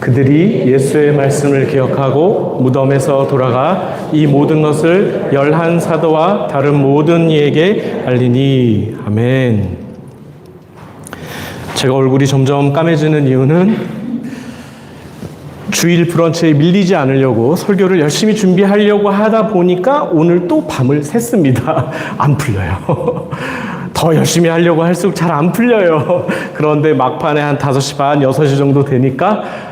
그들이 예수의 말씀을 기억하고 무덤에서 돌아가 이 모든 것을 11 사도와 다른 모든 이에게 알리니. 아멘. 제가 얼굴이 점점 까매지는 이유는 주일 브런치에 밀리지 않으려고 설교를 열심히 준비하려고 하다 보니까 오늘 또 밤을 샜습니다. 안 풀려요. 더 열심히 하려고 할수록 잘 안 풀려요. 그런데 막판에 한 5시 반, 6시 정도 되니까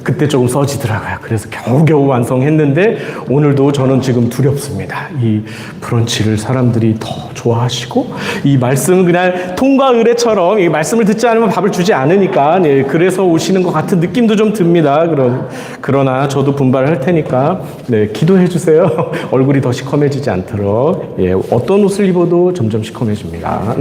그때 조금 써지더라고요. 그래서 겨우겨우 완성했는데 오늘도 저는 지금 두렵습니다. 이 브런치를 사람들이 더 좋아하시고 이 말씀은 그냥 통과 의례처럼 이 말씀을 듣지 않으면 밥을 주지 않으니까 그래서 오시는 것 같은 느낌도 좀 듭니다. 그러나 저도 분발할 테니까 기도해 주세요. 얼굴이 더 시커매지지 않도록. 어떤 옷을 입어도 점점 시커매집니다.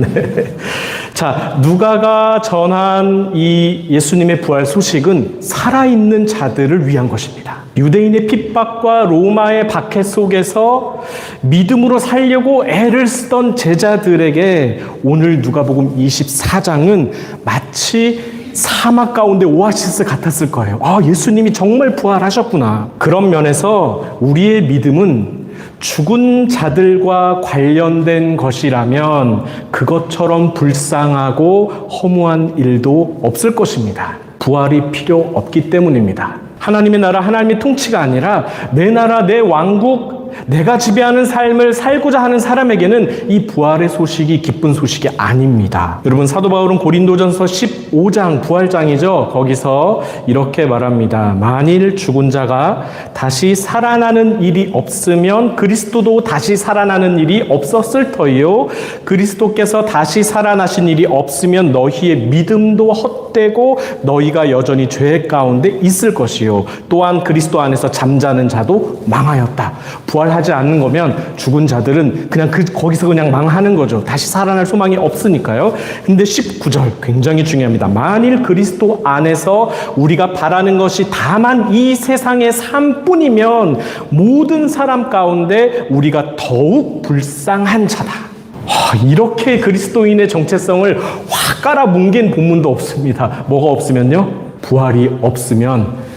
자, 누가가 전한 이 예수님의 부활 소식은 살아있는 자들을 위한 것입니다. 유대인의 핍박과 로마의 박해 속에서 믿음으로 살려고 애를 쓰던 제자들에게 오늘 누가복음 24장은 마치 사막 가운데 오아시스 같았을 거예요. 예수님이 정말 부활하셨구나. 그런 면에서 우리의 믿음은 죽은 자들과 관련된 것이라면 그것처럼 불쌍하고 허무한 일도 없을 것입니다. 부활이 필요 없기 때문입니다. 하나님의 나라, 하나님의 통치가 아니라 내 나라, 내 왕국, 내가 지배하는 삶을 살고자 하는 사람에게는 이 부활의 소식이 기쁜 소식이 아닙니다. 여러분, 사도 바울은 고린도전서 15장 부활장이죠. 거기서 이렇게 말합니다. 만일 죽은 자가 다시 살아나는 일이 없으면 그리스도도 다시 살아나는 일이 없었을 터이요 그리스도께서 다시 살아나신 일이 없으면 너희의 믿음도 헛되고 너희가 여전히 죄 가운데 있을 것이요 또한 그리스도 안에서 잠자는 자도 망하였다. 부활하지 않는 거면 죽은 자들은 그냥 거기서 그냥 망하는 거죠. 다시 살아날 소망이 없으니까요. 근데 19절 굉장히 중요합니다. 만일 그리스도 안에서 우리가 바라는 것이 다만 이 세상의 삶뿐이면 모든 사람 가운데 우리가 더욱 불쌍한 자다. 이렇게 그리스도인의 정체성을 확 깔아뭉갠 본문도 없습니다. 뭐가 없으면요? 부활이 없으면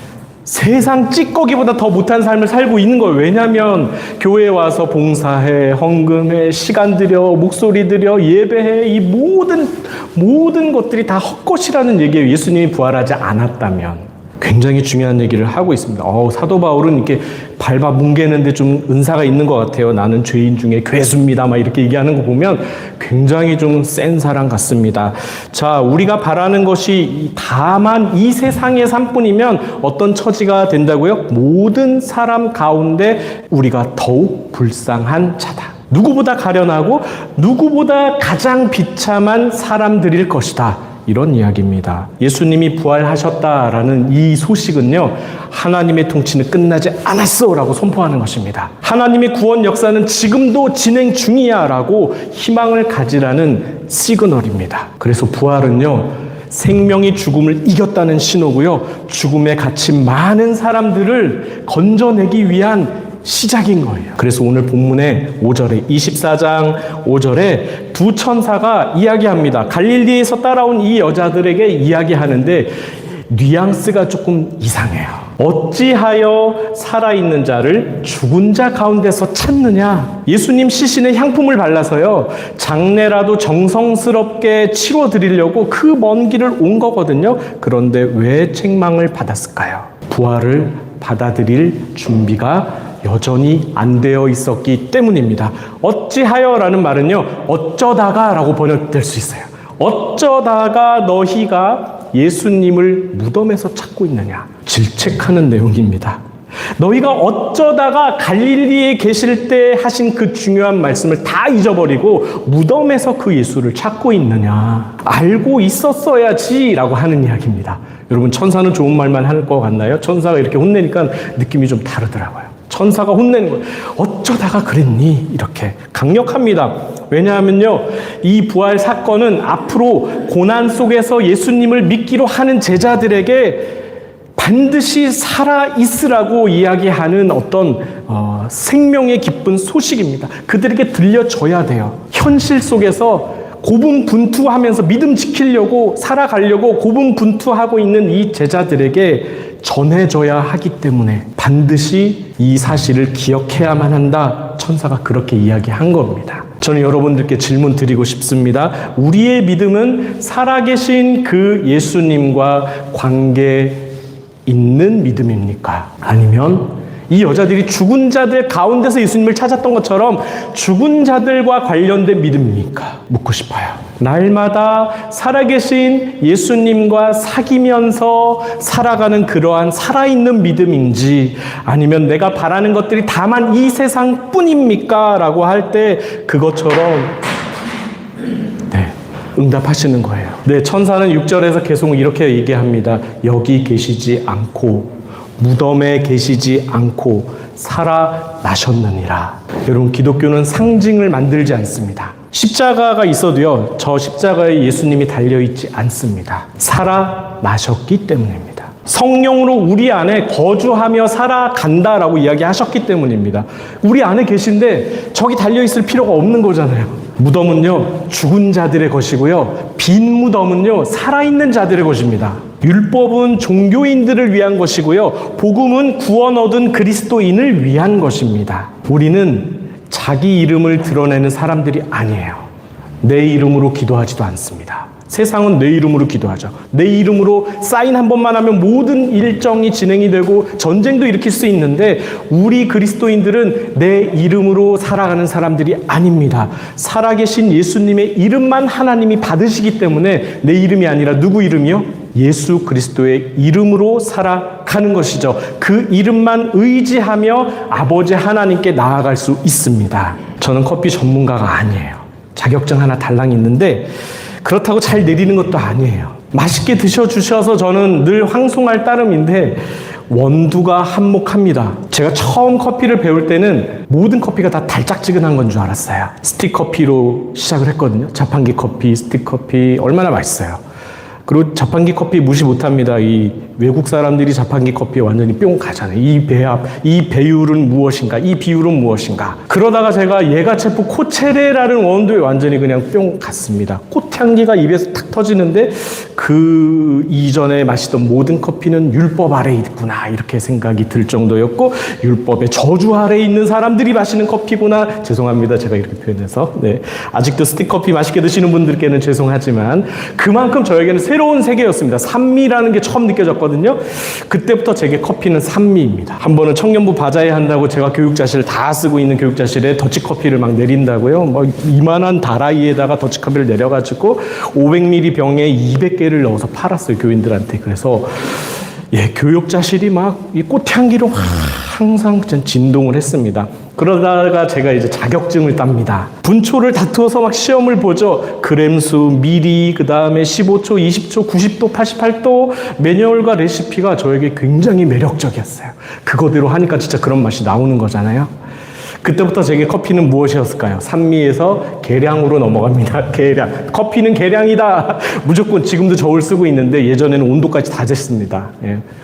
세상 찌꺼기보다 더 못한 삶을 살고 있는 거예요. 왜냐하면 교회에 와서 봉사해, 헌금해, 시간 들여, 목소리 들여, 예배해, 이 모든 것들이 다 헛것이라는 얘기예요. 예수님이 부활하지 않았다면. 굉장히 중요한 얘기를 하고 있습니다. 사도 바울은 이렇게 밟아 뭉개는데 좀 은사가 있는 것 같아요. 나는 죄인 중에 괴수입니다. 막 이렇게 얘기하는 거 보면 굉장히 좀 센 사람 같습니다. 자, 우리가 바라는 것이 다만 이 세상의 삶뿐이면 어떤 처지가 된다고요? 모든 사람 가운데 우리가 더욱 불쌍한 자다. 누구보다 가련하고 누구보다 가장 비참한 사람들일 것이다. 이런 이야기입니다. 예수님이 부활하셨다라는 이 소식은요, 하나님의 통치는 끝나지 않았어라고 선포하는 것입니다. 하나님의 구원 역사는 지금도 진행 중이야라고 희망을 가지라는 시그널입니다. 그래서 부활은요, 생명이 죽음을 이겼다는 신호고요, 죽음에 갇힌 많은 사람들을 건져내기 위한 시작인 거예요. 그래서 오늘 본문의 5절에 24장 5절에 두 천사가 이야기합니다. 갈릴리에서 따라온 이 여자들에게 이야기하는데 뉘앙스가 조금 이상해요. 어찌하여 살아있는 자를 죽은 자 가운데서 찾느냐? 예수님 시신에 향품을 발라서요, 장례라도 정성스럽게 치러드리려고 그 먼 길을 온 거거든요. 그런데 왜 책망을 받았을까요? 부활을 받아들일 준비가 여전히 안 되어 있었기 때문입니다. 어찌하여라는 말은요, 어쩌다가 라고 번역될 수 있어요. 어쩌다가 너희가 예수님을 무덤에서 찾고 있느냐. 질책하는 내용입니다. 너희가 어쩌다가 갈릴리에 계실 때 하신 그 중요한 말씀을 다 잊어버리고 무덤에서 그 예수를 찾고 있느냐. 알고 있었어야지 라고 하는 이야기입니다. 여러분, 천사는 좋은 말만 할 것 같나요? 천사가 이렇게 혼내니까 느낌이 좀 다르더라고요. 천사가 혼내는 거예요. 어쩌다가 그랬니? 이렇게 강력합니다. 왜냐하면요, 이 부활 사건은 앞으로 고난 속에서 예수님을 믿기로 하는 제자들에게 반드시 살아있으라고 이야기하는 어떤 생명의 기쁜 소식입니다. 그들에게 들려줘야 돼요. 현실 속에서 고분분투하면서 믿음 지키려고 살아가려고 고분분투하고 있는 이 제자들에게 전해져야 하기 때문에 반드시 이 사실을 기억해야만 한다. 천사가 그렇게 이야기한 겁니다. 저는 여러분들께 질문 드리고 싶습니다. 우리의 믿음은 살아계신 그 예수님과 관계 있는 믿음입니까? 아니면 이 여자들이 죽은 자들 가운데서 예수님을 찾았던 것처럼 죽은 자들과 관련된 믿음입니까? 묻고 싶어요. 날마다 살아계신 예수님과 사귀면서 살아가는 그러한 살아있는 믿음인지, 아니면 내가 바라는 것들이 다만 이 세상뿐입니까? 라고 할 때 그것처럼 응답하시는 거예요. 네, 천사는 6절에서 계속 이렇게 얘기합니다. 여기 계시지 않고 무덤에 계시지 않고 살아나셨느니라. 여러분, 기독교는 상징을 만들지 않습니다. 십자가가 있어도요, 저 십자가에 예수님이 달려있지 않습니다. 살아나셨기 때문입니다. 성령으로 우리 안에 거주하며 살아간다라고 이야기하셨기 때문입니다. 우리 안에 계신데 저기 달려있을 필요가 없는 거잖아요. 무덤은요, 죽은 자들의 것이고요, 빈 무덤은요, 살아있는 자들의 것입니다. 율법은 종교인들을 위한 것이고요, 복음은 구원 얻은 그리스도인을 위한 것입니다. 우리는 자기 이름을 드러내는 사람들이 아니에요. 내 이름으로 기도하지도 않습니다. 세상은 내 이름으로 기도하죠. 내 이름으로 사인 한 번만 하면 모든 일정이 진행이 되고 전쟁도 일으킬 수 있는데, 우리 그리스도인들은 내 이름으로 살아가는 사람들이 아닙니다. 살아계신 예수님의 이름만 하나님이 받으시기 때문에 내 이름이 아니라 누구 이름이요? 예수 그리스도의 이름으로 살아가는 것이죠. 그 이름만 의지하며 아버지 하나님께 나아갈 수 있습니다. 저는 커피 전문가가 아니에요. 자격증 하나 달랑 있는데 그렇다고 잘 내리는 것도 아니에요. 맛있게 드셔주셔서 저는 늘 황송할 따름인데 원두가 한몫합니다. 제가 처음 커피를 배울 때는 모든 커피가 다 달짝지근한 건 줄 알았어요. 스틱 커피로 시작을 했거든요. 자판기 커피, 스틱 커피 얼마나 맛있어요. 그리고 자판기 커피 무시 못합니다. 이 외국 사람들이 자판기 커피에 완전히 뿅 가잖아요. 이 배합, 이 배율은 무엇인가, 이 비율은 무엇인가. 그러다가 제가 예가체프 코체레라는 원두에 완전히 그냥 뿅 갔습니다. 꽃향기가 입에서 탁 터지는데 그 이전에 마시던 모든 커피는 율법 아래에 있구나, 이렇게 생각이 들 정도였고, 율법의 저주 아래에 있는 사람들이 마시는 커피구나. 죄송합니다, 제가 이렇게 표현해서. 네, 아직도 스틱 커피 맛있게 드시는 분들께는 죄송하지만 그만큼 저에게는 새로운 세계였습니다. 산미라는 게 처음 느껴졌거든요. 그때부터 제게 커피는 산미입니다. 한 번은 청년부 바자회 한다고 제가 교육자실 다 쓰고 있는 교육자실에 더치커피를 막 내린다고요. 뭐 이만한 다라이에다가 더치커피를 내려가지고 500ml 병에 200개를 넣어서 팔았어요, 교인들한테. 그래서 교육자실이 막 이 꽃향기로 항상 진동을 했습니다. 그러다가 제가 이제 자격증을 땁니다. 분초를 다투어서 막 시험을 보죠. 그램수, 미리, 그 다음에 15초, 20초, 90도, 88도 매뉴얼과 레시피가 저에게 굉장히 매력적이었어요. 그거대로 하니까 진짜 그런 맛이 나오는 거잖아요. 그때부터 제게 커피는 무엇이었을까요? 산미에서 계량으로 넘어갑니다. 계량. 커피는 계량이다. 무조건 지금도 저울 쓰고 있는데 예전에는 온도까지 다 쟀습니다.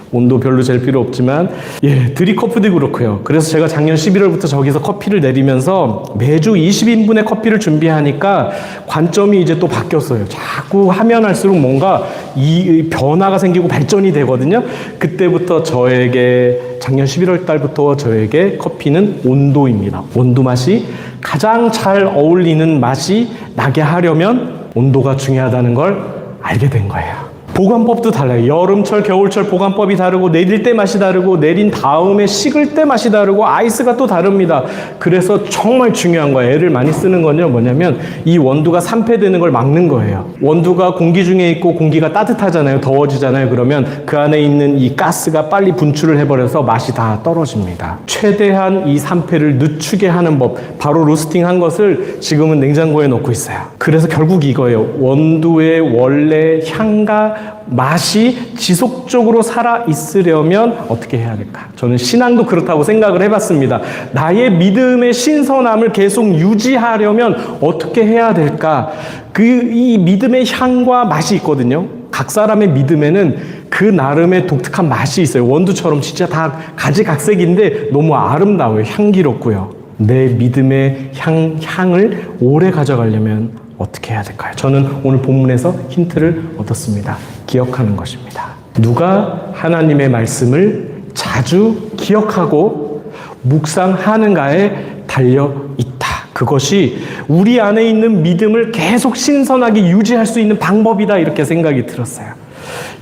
온도 별로 잴 필요 없지만, 드립커피도 그렇고요. 그래서 제가 작년 11월부터 저기서 커피를 내리면서 매주 20인분의 커피를 준비하니까 관점이 이제 또 바뀌었어요. 자꾸 하면 할수록 뭔가 이 변화가 생기고 발전이 되거든요. 그때부터 작년 11월 달부터 저에게 커피는 온도입니다. 온도 맛이 가장 잘 어울리는 맛이 나게 하려면 온도가 중요하다는 걸 알게 된 거예요. 보관법도 달라요. 여름철, 겨울철 보관법이 다르고, 내릴 때 맛이 다르고, 내린 다음에 식을 때 맛이 다르고, 아이스가 또 다릅니다. 그래서 정말 중요한 거예요. 애를 많이 쓰는 건요, 뭐냐면 이 원두가 산패되는 걸 막는 거예요. 원두가 공기 중에 있고 공기가 따뜻하잖아요. 더워지잖아요. 그러면 그 안에 있는 이 가스가 빨리 분출을 해버려서 맛이 다 떨어집니다. 최대한 이 산패를 늦추게 하는 법, 바로 로스팅한 것을 지금은 냉장고에 넣고 있어요. 그래서 결국 이거예요. 원두의 원래 향과 맛이 지속적으로 살아있으려면 어떻게 해야 될까? 저는 신앙도 그렇다고 생각을 해봤습니다. 나의 믿음의 신선함을 계속 유지하려면 어떻게 해야 될까? 이 믿음의 향과 맛이 있거든요. 각 사람의 믿음에는 그 나름의 독특한 맛이 있어요. 원두처럼 진짜 다 가지각색인데 너무 아름다워요. 향기롭고요. 내 믿음의 향을 오래 가져가려면 어떻게 해야 될까요? 저는 오늘 본문에서 힌트를 얻었습니다. 기억하는 것입니다. 누가 하나님의 말씀을 자주 기억하고 묵상하는가에 달려 있다. 그것이 우리 안에 있는 믿음을 계속 신선하게 유지할 수 있는 방법이다. 이렇게 생각이 들었어요.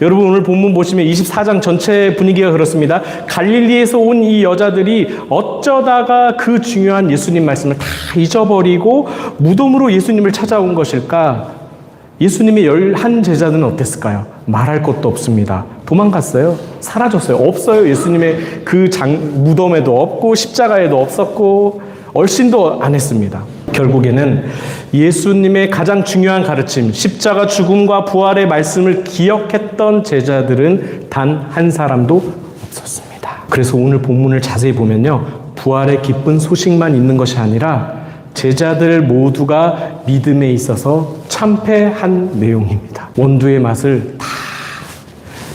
여러분 오늘 본문 보시면 24장 전체 분위기가 그렇습니다. 갈릴리에서 온 이 여자들이 어쩌다가 그 중요한 예수님 말씀을 다 잊어버리고 무덤으로 예수님을 찾아온 것일까? 예수님의 11 제자들은 어땠을까요? 말할 것도 없습니다. 도망갔어요. 사라졌어요. 없어요. 예수님의 그 무덤에도 없고 십자가에도 없었고 얼씬도 안 했습니다. 결국에는 예수님의 가장 중요한 가르침, 십자가 죽음과 부활의 말씀을 기억했던 제자들은 단 한 사람도 없었습니다. 그래서 오늘 본문을 자세히 보면요, 부활의 기쁜 소식만 있는 것이 아니라 제자들 모두가 믿음에 있어서 참패한 내용입니다. 원두의 맛을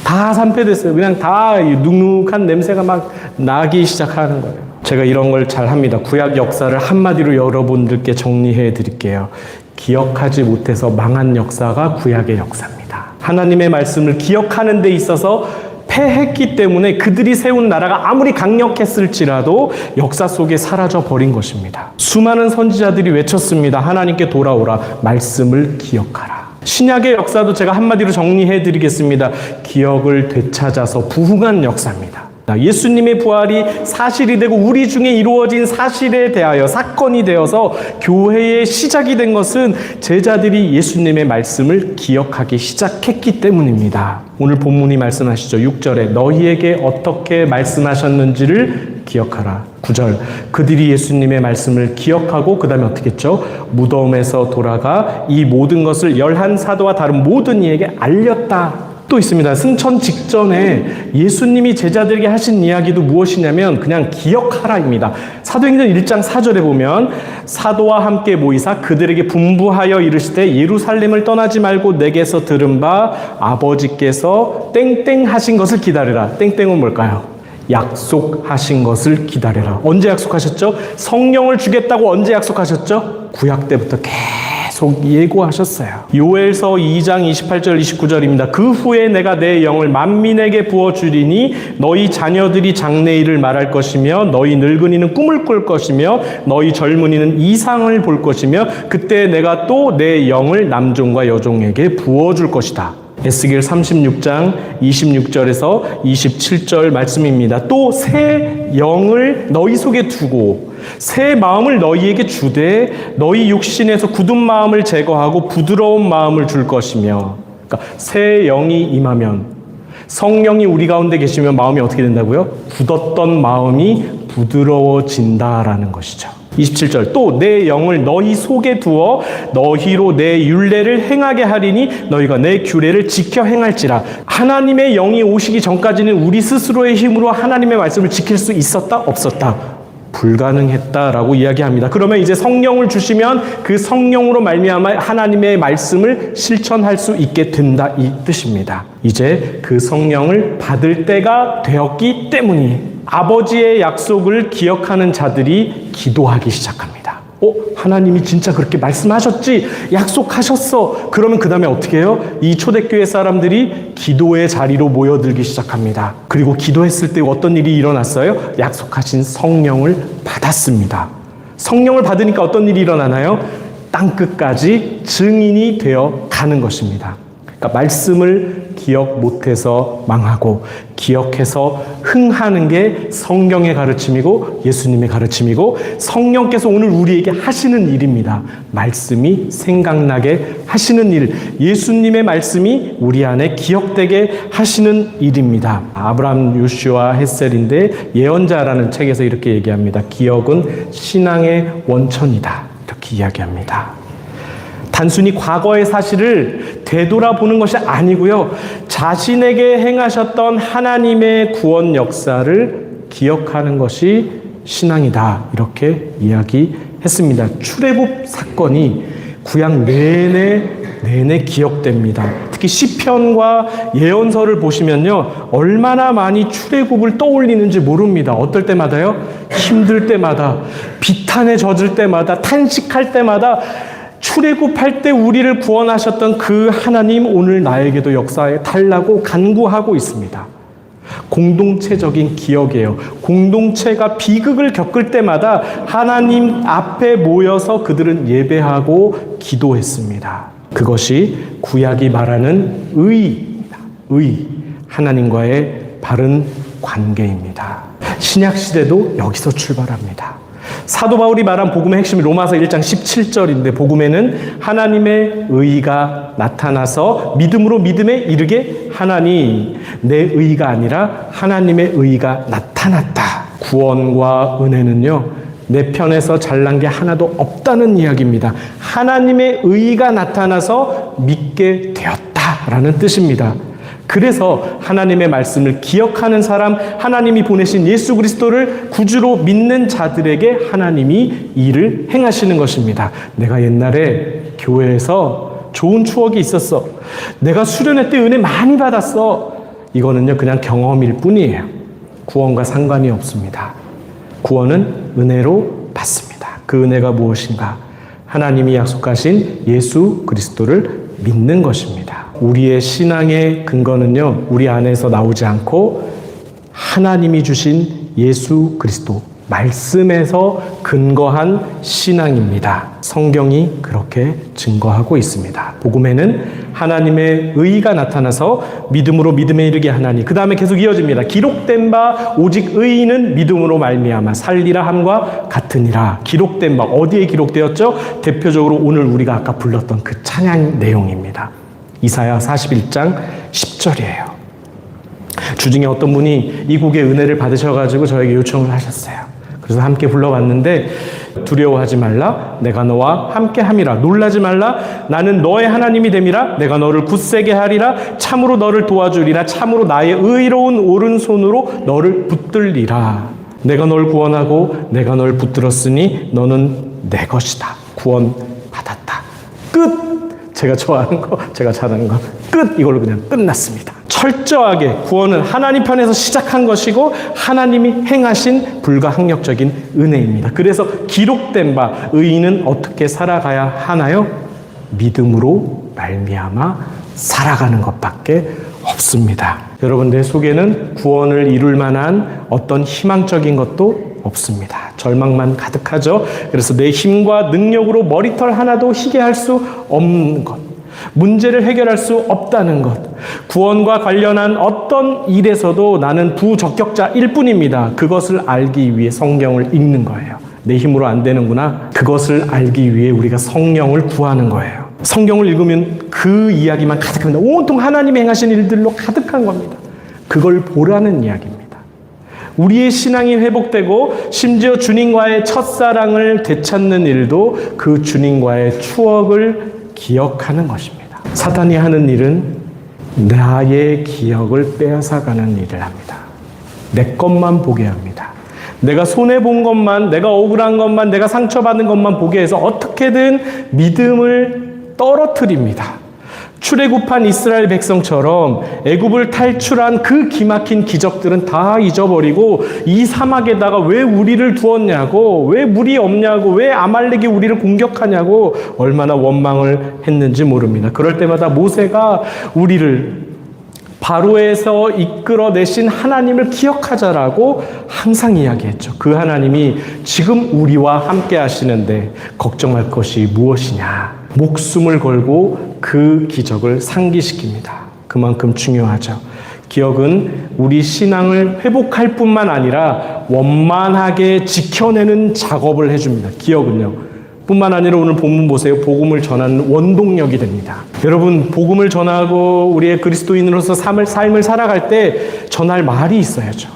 다 산패됐어요. 그냥 다 눅눅한 냄새가 막 나기 시작하는 거예요. 제가 이런 걸 잘 합니다. 구약 역사를 한마디로 여러분들께 정리해 드릴게요. 기억하지 못해서 망한 역사가 구약의 역사입니다. 하나님의 말씀을 기억하는 데 있어서 패했기 때문에 그들이 세운 나라가 아무리 강력했을지라도 역사 속에 사라져 버린 것입니다. 수많은 선지자들이 외쳤습니다. 하나님께 돌아오라. 말씀을 기억하라. 신약의 역사도 제가 한마디로 정리해 드리겠습니다. 기억을 되찾아서 부흥한 역사입니다. 예수님의 부활이 사실이 되고 우리 중에 이루어진 사실에 대하여 사건이 되어서 교회의 시작이 된 것은 제자들이 예수님의 말씀을 기억하기 시작했기 때문입니다. 오늘 본문이 말씀하시죠. 6절에 너희에게 어떻게 말씀하셨는지를 기억하라. 9절 그들이 예수님의 말씀을 기억하고 그 다음에 어떻게 했죠? 무덤에서 돌아가 이 모든 것을 11 사도와 다른 모든 이에게 알렸다. 또 있습니다. 승천 직전에 예수님이 제자들에게 하신 이야기도 무엇이냐면 그냥 기억하라입니다. 사도행전 1장 4절에 보면 사도와 함께 모이사 그들에게 분부하여 이르시되 예루살렘을 떠나지 말고 내게서 들은 바 아버지께서 땡땡 하신 것을 기다리라. 땡땡은 뭘까요? 약속하신 것을 기다려라. 언제 약속하셨죠? 성령을 주겠다고 언제 약속하셨죠? 구약 때부터 계속 예고하셨어요. 요엘서 2장 28절 29절입니다. 그 후에 내가 내 영을 만민에게 부어주리니 너희 자녀들이 장래일을 말할 것이며 너희 늙은이는 꿈을 꿀 것이며 너희 젊은이는 이상을 볼 것이며 그때 내가 또 내 영을 남종과 여종에게 부어줄 것이다. 에스겔 36장 26절에서 27절 말씀입니다. 또 새 영을 너희 속에 두고 새 마음을 너희에게 주되 너희 육신에서 굳은 마음을 제거하고 부드러운 마음을 줄 것이며, 그러니까 새 영이 임하면 성령이 우리 가운데 계시면 마음이 어떻게 된다고요? 굳었던 마음이 부드러워진다라는 것이죠. 27절 또 내 영을 너희 속에 두어 너희로 내 율례를 행하게 하리니 너희가 내 규례를 지켜 행할지라. 하나님의 영이 오시기 전까지는 우리 스스로의 힘으로 하나님의 말씀을 지킬 수 있었다? 없었다? 불가능했다라고 이야기합니다. 그러면 이제 성령을 주시면 그 성령으로 말미암아 하나님의 말씀을 실천할 수 있게 된다 이 뜻입니다. 이제 그 성령을 받을 때가 되었기 때문이 아버지의 약속을 기억하는 자들이 기도하기 시작합니다. 하나님이 진짜 그렇게 말씀하셨지? 약속하셨어. 그러면 그 다음에 어떻게 해요? 이 초대교회 사람들이 기도의 자리로 모여들기 시작합니다. 그리고 기도했을 때 어떤 일이 일어났어요? 약속하신 성령을 받았습니다. 성령을 받으니까 어떤 일이 일어나나요? 땅끝까지 증인이 되어 가는 것입니다. 그러니까 말씀을 기억 못해서 망하고 기억해서 흥하는 게 성경의 가르침이고 예수님의 가르침이고 성령께서 오늘 우리에게 하시는 일입니다. 말씀이 생각나게 하시는 일, 예수님의 말씀이 우리 안에 기억되게 하시는 일입니다. 아브라함 요슈아 헷셀인데 예언자라는 책에서 이렇게 얘기합니다. 기억은 신앙의 원천이다. 이렇게 이야기합니다. 단순히 과거의 사실을 되돌아보는 것이 아니고요. 자신에게 행하셨던 하나님의 구원 역사를 기억하는 것이 신앙이다. 이렇게 이야기했습니다. 출애굽 사건이 구약 내내 기억됩니다. 특히 시편과 예언서를 보시면요. 얼마나 많이 출애굽을 떠올리는지 모릅니다. 어떨 때마다요? 힘들 때마다, 비탄에 젖을 때마다, 탄식할 때마다 출애굽할 때 우리를 구원하셨던 그 하나님 오늘 나에게도 역사해 달라고 간구하고 있습니다. 공동체적인 기억이에요. 공동체가 비극을 겪을 때마다 하나님 앞에 모여서 그들은 예배하고 기도했습니다. 그것이 구약이 말하는 의입니다. 의, 하나님과의 바른 관계입니다. 신약 시대도 여기서 출발합니다. 사도 바울이 말한 복음의 핵심이 로마서 1장 17절인데 복음에는 하나님의 의가 나타나서 믿음으로 믿음에 이르게 하나니 내 의가 아니라 하나님의 의가 나타났다. 구원과 은혜는요, 내 편에서 잘난 게 하나도 없다는 이야기입니다. 하나님의 의가 나타나서 믿게 되었다라는 뜻입니다. 그래서 하나님의 말씀을 기억하는 사람, 하나님이 보내신 예수 그리스도를 구주로 믿는 자들에게 하나님이 일을 행하시는 것입니다. 내가 옛날에 교회에서 좋은 추억이 있었어. 내가 수련회 때 은혜 많이 받았어. 이거는요, 그냥 경험일 뿐이에요. 구원과 상관이 없습니다. 구원은 은혜로 받습니다. 그 은혜가 무엇인가? 하나님이 약속하신 예수 그리스도를 믿는 것입니다. 우리의 신앙의 근거는요, 우리 안에서 나오지 않고 하나님이 주신 예수 그리스도 말씀에서 근거한 신앙입니다. 성경이 그렇게 증거하고 있습니다. 복음에는 하나님의 의가 나타나서 믿음으로 믿음에 이르게 하나니, 그 다음에 계속 이어집니다. 기록된 바 오직 의인은 믿음으로 말미암아 살리라 함과 같으니라. 기록된 바 어디에 기록되었죠? 대표적으로 오늘 우리가 아까 불렀던 그 찬양 내용입니다. 이사야 41장 10절이에요. 주중에 어떤 분이 이 곡의 은혜를 받으셔가지고 저에게 요청을 하셨어요. 그래서 함께 불러봤는데, 두려워하지 말라, 내가 너와 함께 함이라. 놀라지 말라, 나는 너의 하나님이 됨이라. 내가 너를 굳세게 하리라. 참으로 너를 도와주리라. 참으로 나의 의로운 오른손으로 너를 붙들리라. 내가 널 구원하고 내가 널 붙들었으니 너는 내 것이다. 구원받았다. 끝! 제가 좋아하는 거, 제가 잘하는 거, 끝! 이걸로 그냥 끝났습니다. 철저하게 구원은 하나님 편에서 시작한 것이고 하나님이 행하신 불가항력적인 은혜입니다. 그래서 기록된 바 의인은 어떻게 살아가야 하나요? 믿음으로 말미암아 살아가는 것밖에 없습니다. 여러분, 내 속에는 구원을 이룰 만한 어떤 희망적인 것도 없습니다. 절망만 가득하죠. 그래서 내 힘과 능력으로 머리털 하나도 희게 할 수 없는 것, 문제를 해결할 수 없다는 것, 구원과 관련한 어떤 일에서도 나는 부적격자일 뿐입니다. 그것을 알기 위해 성경을 읽는 거예요. 내 힘으로 안 되는구나. 그것을 알기 위해 우리가 성령을 구하는 거예요. 성경을 읽으면 그 이야기만 가득합니다. 온통 하나님이 행하신 일들로 가득한 겁니다. 그걸 보라는 이야기입니다. 우리의 신앙이 회복되고 심지어 주님과의 첫사랑을 되찾는 일도 그 주님과의 추억을 기억하는 것입니다. 사탄이 하는 일은 나의 기억을 빼앗아가는 일을 합니다. 내 것만 보게 합니다. 내가 손해본 것만, 내가 억울한 것만, 내가 상처받은 것만 보게 해서 어떻게든 믿음을 떨어뜨립니다. 출애굽한 이스라엘 백성처럼 애굽을 탈출한 그 기막힌 기적들은 다 잊어버리고 이 사막에다가 왜 우리를 두었냐고, 왜 물이 없냐고, 왜 아말렉이 우리를 공격하냐고 얼마나 원망을 했는지 모릅니다. 그럴 때마다 모세가 우리를 바로에서 이끌어내신 하나님을 기억하자라고 항상 이야기했죠. 그 하나님이 지금 우리와 함께 하시는데 걱정할 것이 무엇이냐. 목숨을 걸고 그 기적을 상기시킵니다. 그만큼 중요하죠. 기억은 우리 신앙을 회복할 뿐만 아니라 원만하게 지켜내는 작업을 해줍니다. 기억은요. 뿐만 아니라 오늘 본문 보세요. 복음을 전하는 원동력이 됩니다. 여러분, 복음을 전하고 우리의 그리스도인으로서 삶을 살아갈 때 전할 말이 있어야죠.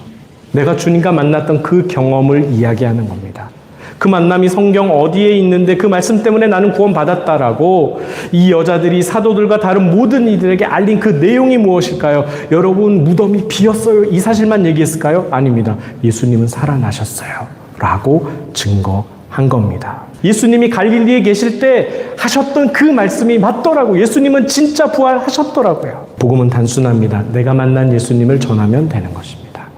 내가 주님과 만났던 그 경험을 이야기하는 겁니다. 그 만남이 성경 어디에 있는데 그 말씀 때문에 나는 구원받았다라고 이 여자들이 사도들과 다른 모든 이들에게 알린 그 내용이 무엇일까요? 여러분, 무덤이 비었어요. 이 사실만 얘기했을까요? 아닙니다. 예수님은 살아나셨어요. 라고 증거한 겁니다. 예수님이 갈릴리에 계실 때 하셨던 그 말씀이 맞더라고요. 예수님은 진짜 부활하셨더라고요. 복음은 단순합니다. 내가 만난 예수님을 전하면 되는 것입니다.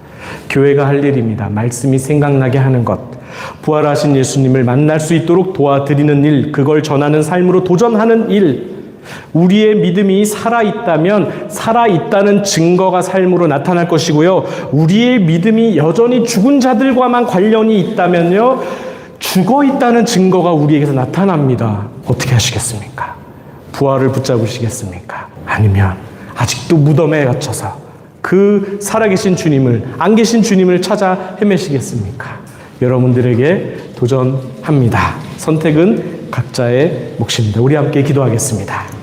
교회가 할 일입니다. 말씀이 생각나게 하는 것. 부활하신 예수님을 만날 수 있도록 도와드리는 일, 그걸 전하는 삶으로 도전하는 일, 우리의 믿음이 살아있다면 살아있다는 증거가 삶으로 나타날 것이고요. 우리의 믿음이 여전히 죽은 자들과만 관련이 있다면요, 죽어있다는 증거가 우리에게서 나타납니다. 어떻게 하시겠습니까? 부활을 붙잡으시겠습니까? 아니면 아직도 무덤에 갇혀서 그 살아계신 주님을, 안 계신 주님을 찾아 헤매시겠습니까? 여러분들에게 도전합니다. 선택은 각자의 몫입니다. 우리 함께 기도하겠습니다.